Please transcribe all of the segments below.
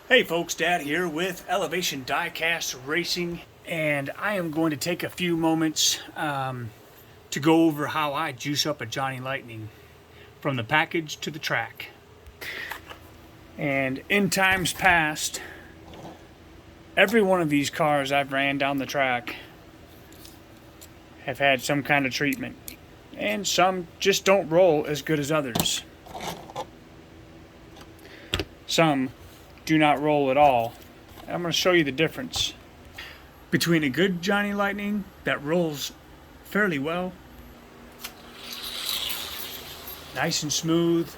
Hey folks, Dad here with Elevation Diecast Racing, and I am going to take a few moments to go over how I juice up a Johnny Lightning from the package to the track. And in times past, every one of these cars I've ran down the track have had some kind of treatment, and some just don't roll as good as others. Some do not roll at all. I'm going to show you the difference between a good Johnny Lightning that rolls fairly well, nice and smooth,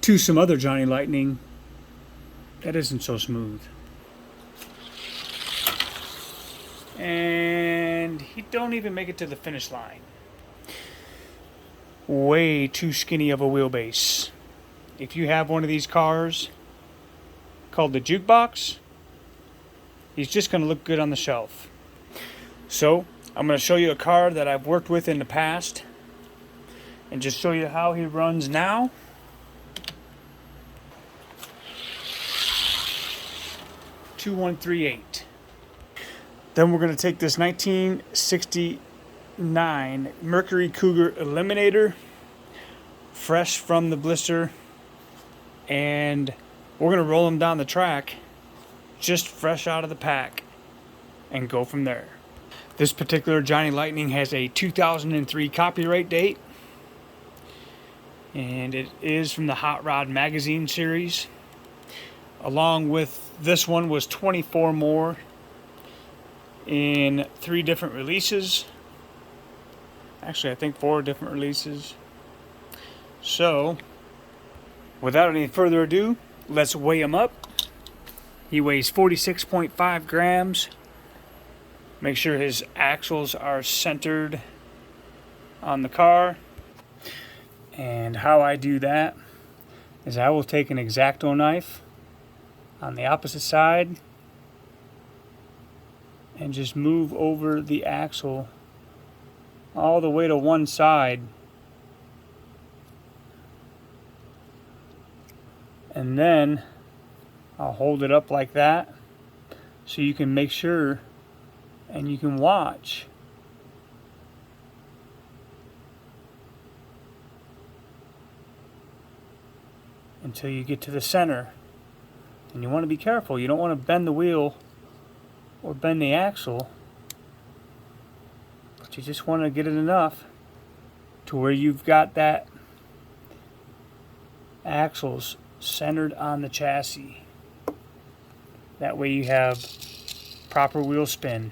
to some other Johnny Lightning that isn't so smooth. And he don't even make it to the finish line. Way too skinny of a wheelbase. If you have one of these cars called the jukebox, he's just going to look good on the shelf. So I'm going to show you a car that I've worked with in the past and just show you how he runs now. (2138). Then we're going to take this 1969 Mercury Cougar Eliminator, fresh from the blister, and we're going to roll them down the track just fresh out of the pack and go from there. This particular Johnny Lightning has a 2003 copyright date, and it is from the Hot Rod magazine series. Along with this one was 24 more in 3 different releases. Actually, I think 4 different releases. So without any further ado, let's weigh him up. He weighs 46.5 grams. Make sure his axles are centered on the car. And how I do that is I will take an X-Acto knife on the opposite side and just move over the axle all the way to one side. And then I'll hold it up like that so you can make sure and you can watch until you get to the center. And you want to be careful. You don't want to bend the wheel or bend the axle, but you just want to get it enough to where you've got that axles centered on the chassis. That way you have proper wheel spin.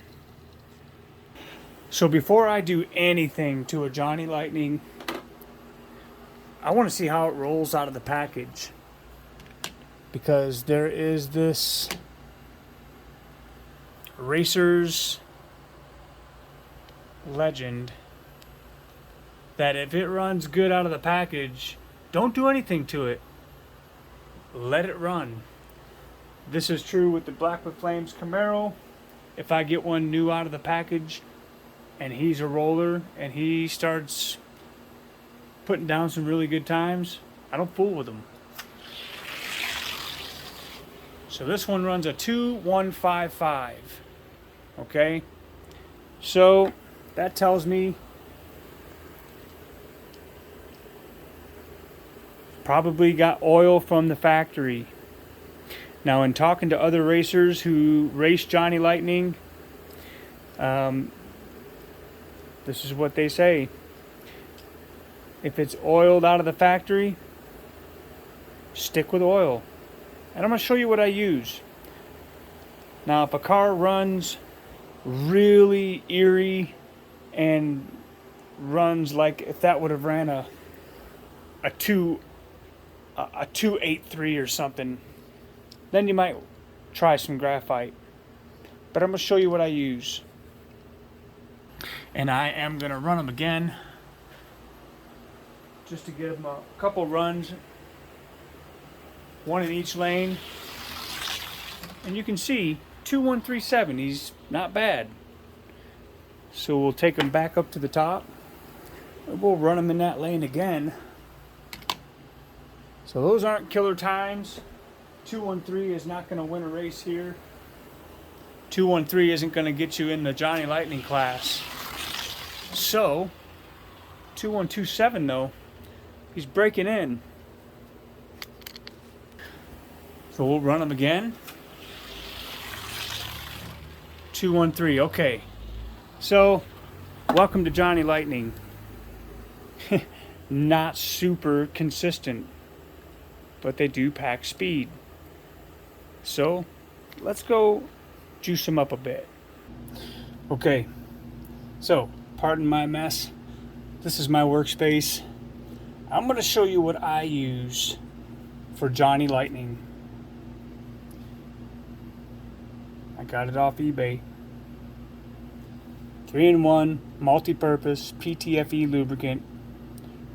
So before I do anything to a Johnny Lightning, I want to see how it rolls out of the package, because there is this racer's legend that if it runs good out of the package, don't do anything to it. Let it run. This is true with the Black with Flames Camaro. If I get one new out of the package and he's a roller and he starts putting down some really good times, I don't fool with him. So this one runs a 2155. Okay? So that tells me probably got oil from the factory. Now, in talking to other racers who race Johnny Lightning, this is what they say. If it's oiled out of the factory, stick with oil. And I'm going to show you what I use. Now, if a car runs really eerie and runs like if that would have ran a 283 or something, then you might try some graphite. But I'm going to show you what I use. And I am going to run them again just to give them a couple runs, one in each lane. And you can see 2137, he's not bad. So we'll take him back up to the top. We'll run him in that lane again. So those aren't killer times. 213 is not going to win a race here. 213 isn't going to get you in the Johnny Lightning class. So 2127 though, he's breaking in. So we'll run him again. 213, okay. So, welcome to Johnny Lightning. Not super consistent, but they do pack speed. So, let's go juice them up a bit. Okay, so, pardon my mess. This is my workspace. I'm going to show you what I use for Johnny Lightning. I got it off eBay. 3-in-1 multi-purpose PTFE lubricant.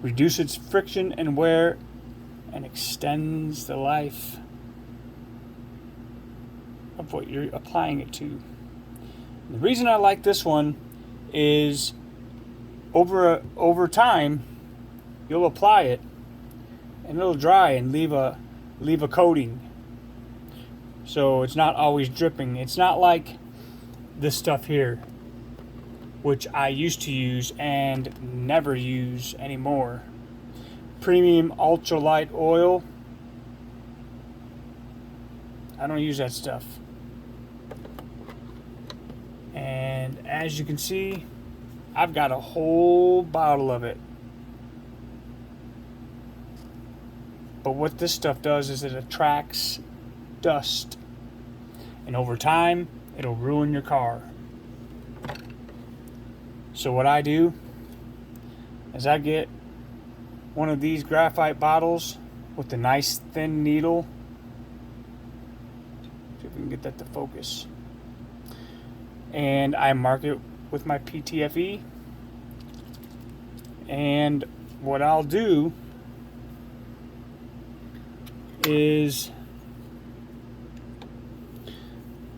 Reduces friction and wear and extends the life of what you're applying it to. The reason I like this one is over time you'll apply it and it'll dry and leave a coating. So it's not always dripping. It's not like this stuff here, which I used to use and never use anymore. Premium ultralight oil. I don't use that stuff. And as you can see, I've got a whole bottle of it. But what this stuff does is it attracts dust. And over time, it'll ruin your car. So what I do is I get one of these graphite bottles with a nice thin needle. See if we can get that to focus. And I mark it with my PTFE. And what I'll do is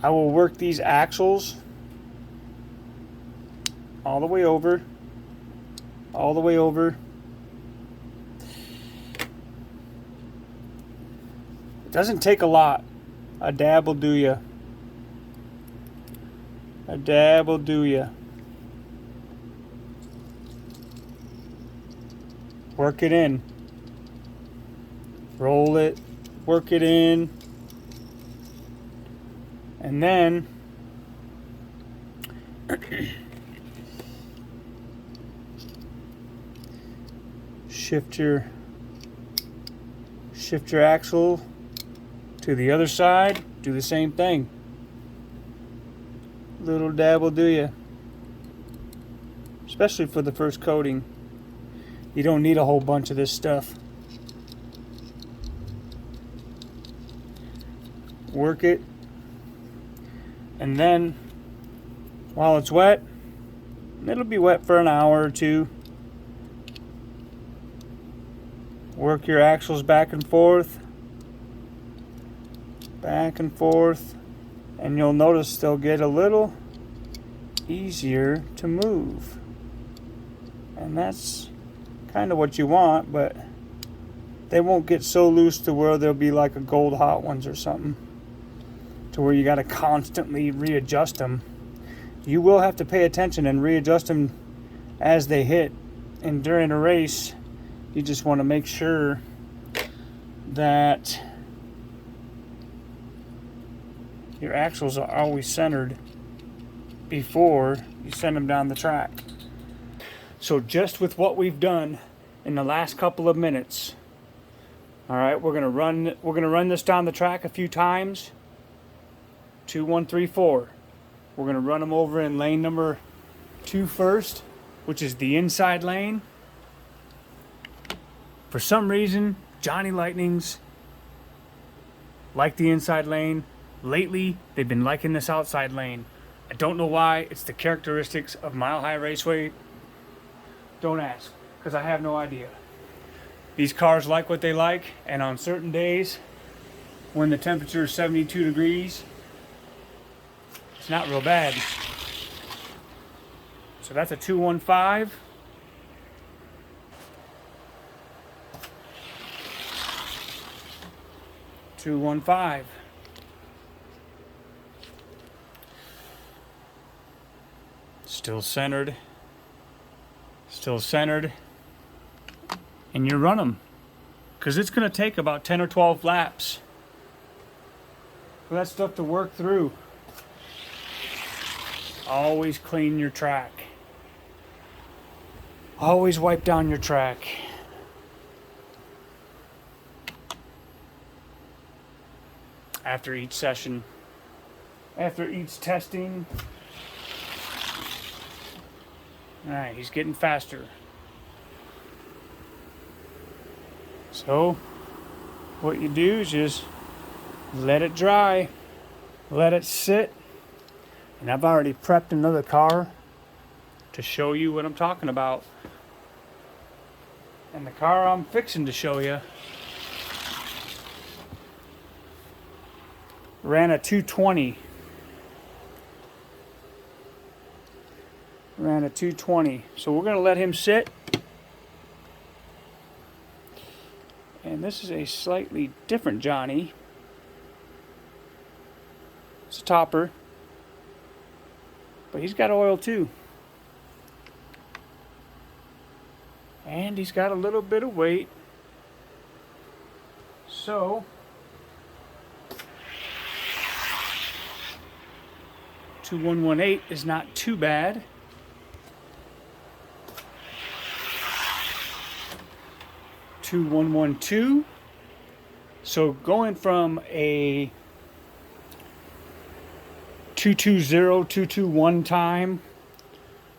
I will work these axles all the way over, all the way over. It doesn't take a lot. A dab will do ya. A dab will do ya. Work it in. Roll it. Work it in. And then shift your axle to the other side. Do the same thing. Little dab will do ya. Especially for the first coating. You don't need a whole bunch of this stuff. Work it. And then, while it's wet, it'll be wet for an hour or two. Work your axles back and forth, and you'll notice they'll get a little easier to move. And that's kind of what you want, but they won't get so loose to where they'll be like a Gold Hot Ones or something, to where you got to constantly readjust them. You will have to pay attention and readjust them as they hit. And during a race, you just want to make sure that your axles are always centered before you send them down the track. So just with what we've done in the last couple of minutes, all right, we're gonna run this down the track a few times. 2, 1, 3, 4. We're gonna run them over in lane number 2 first, which is the inside lane. For some reason, Johnny Lightnings like the inside lane. Lately, they've been liking this outside lane. I don't know why. It's the characteristics of Mile High Raceway. Don't ask, because I have no idea. These cars like what they like, and on certain days, when the temperature is 72 degrees, it's not real bad. So that's a 215. 215. Still centered. Still centered. And you run them. Because it's going to take about 10 or 12 laps for that stuff to work through. Always clean your track. Always wipe down your track. After each session, after each testing. Alright, he's getting faster. So, what you do is just let it dry, let it sit. And I've already prepped another car to show you what I'm talking about. And the car I'm fixing to show you ran a 220. Ran a 220. So we're going to let him sit. And this is a slightly different Johnny. It's a topper. But he's got oil too. And he's got a little bit of weight. So 2118 is not too bad. To 112. So going from a 220, 221 time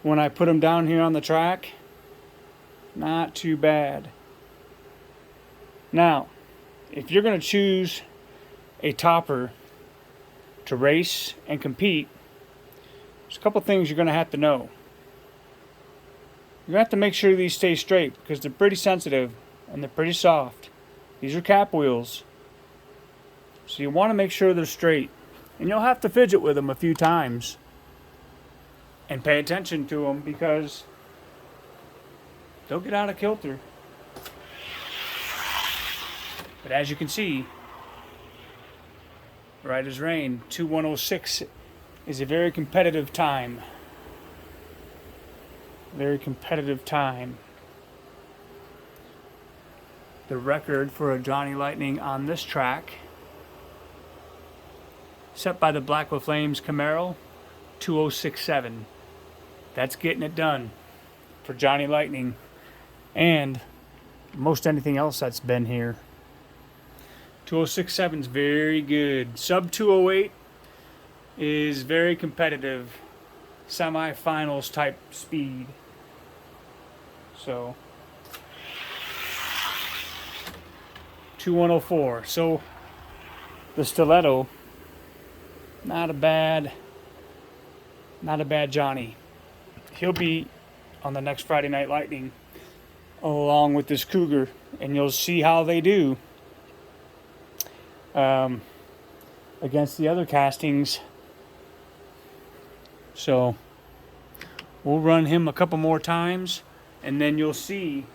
when I put them down here on the track, not too bad. Now, if you're going to choose a topper to race and compete, there's a couple things you're going to have to know. You're going to have to make sure these stay straight because they're pretty sensitive. And they're pretty soft. These are cap wheels. So you want to make sure they're straight. And you'll have to fidget with them a few times. And pay attention to them because they'll get out of kilter. But as you can see, right as rain, 2106 is a very competitive time. Very competitive time. The record for a Johnny Lightning on this track, set by the Black with Flames Camaro, 2067. That's getting it done for Johnny Lightning and most anything else that's been here. 2067 is very good. Sub 208 is very competitive, semi-finals type speed. So 2104. So the stiletto, not a bad Johnny. He'll be on the next Friday Night Lightning along with this Cougar, and you'll see how they do against the other castings. So we'll run him a couple more times, and then you'll see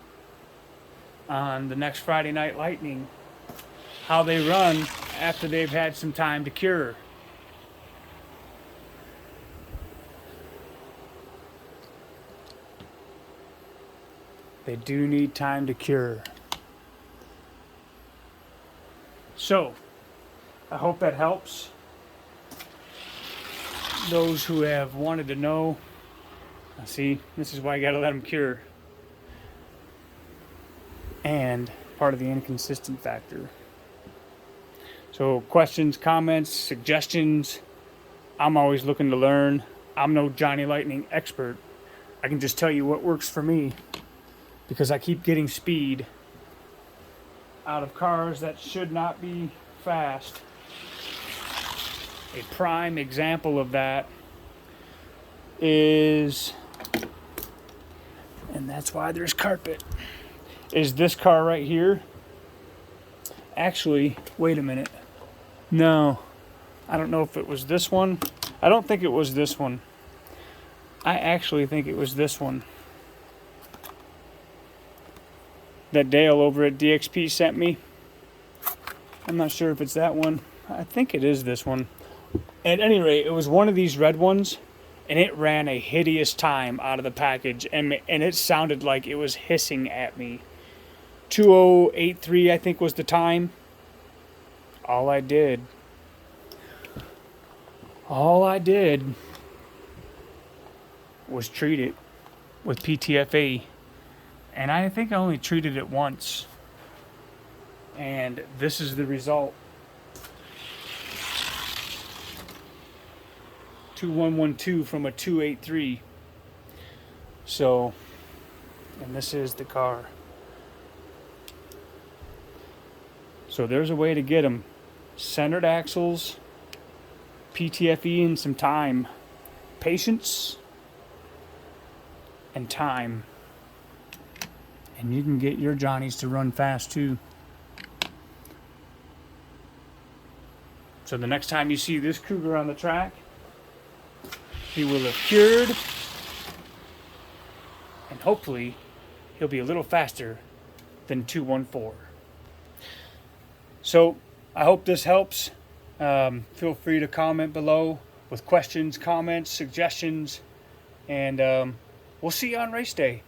on the next Friday Night Lightning how they run after they've had some time to cure. They do need time to cure. So, I hope that helps those who have wanted to know. See, this is why you gotta let them cure. And part of the inconsistent factor. So questions, comments, suggestions, I'm always looking to learn. I'm no Johnny Lightning expert. I can just tell you what works for me because I keep getting speed out of cars that should not be fast. A prime example of that is, and that's why there's carpet, is this car right here. Actually, wait a minute. No, I don't know if it was this one. I don't think it was this one. I actually think it was this one that Dale over at DXP sent me. I'm not sure if it's that one. I think it is this one. At any rate, it was one of these red ones, and it ran a hideous time out of the package, and it sounded like it was hissing at me. 2083, I think, was the time. All I did was treat it with PTFE, and I think I only treated it once, and this is the result. 2112 from a 283. So, and this is the car. So there's a way to get them. Centered axles, PTFE, and some time. Patience and time. And you can get your Johnnies to run fast too. So the next time you see this Cougar on the track, he will have cured, and hopefully he'll be a little faster than 214. So I hope this helps. Feel free to comment below with questions, comments, suggestions, and we'll see you on race day.